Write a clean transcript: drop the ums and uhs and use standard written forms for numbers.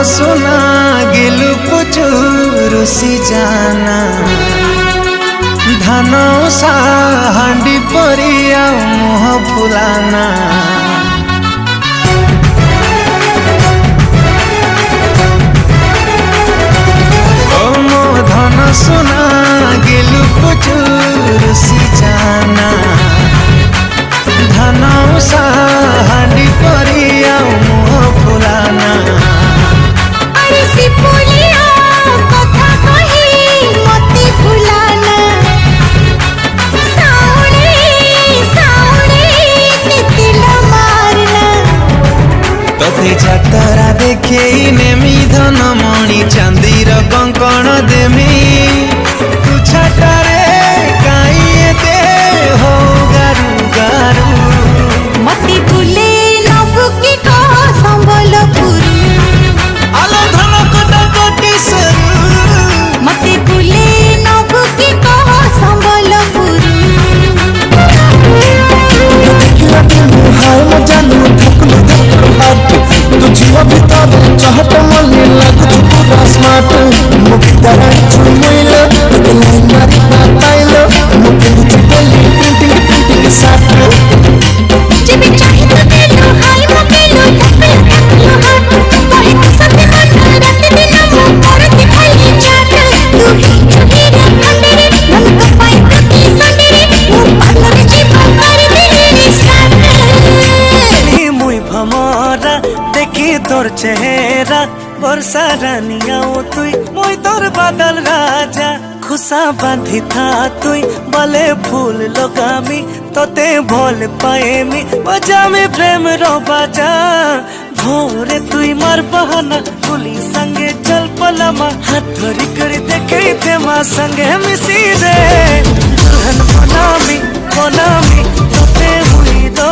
सुना गिलु पुचुर सी जाना धान उषा हांडी परिया मुह फुलाना धन सुना गिलु पुचुर सी जाना धन उषा हांडी परिया मुह फुलाना अरे सिपुलिया कथा कही मती फुलाना साउणे साउणे तितिला मारना तोते जातरा देखे नेमी धन मणि चांदीर कंकण देमी तू छाटारे काई दे हो गारू गारू मती फुले नबु की कह संबलपुर आलो धन कोटा कोटी सरू मती फुले नबु की कह संबलपुर देखिला दिलु हाय म जानू थकलु देखलु हाट तू जीवा भीतर चाहत मले लागु पूरा स्मार्ट मुक्तारा चुमैला लाइन मारी बताइलो मुके चपली प्रिंटिंग साथ जब चाहे तो दे लो हाय म के लो तकल हाट कहे तो सब मन रात दिन मो करत खाली चाट तू ही रे कंदरे मन को पाई प्रति संदरे मो पार्लर जीव कर दे साथ मुई भमरा देखी तोर चेहरा वर्षा रानिया तुई मुई तोर बादल राजा खुशा बांधी था तुई बले फूल लगामी तोते भोल पाएमी बजा में प्रेम रो बाजा भोरे तुई मार बहाना तुली संगे चल पलमा हाथ धरी कर देखे थे माँ संगे मिसी रे दुल्हन बनामी तोते हुई दो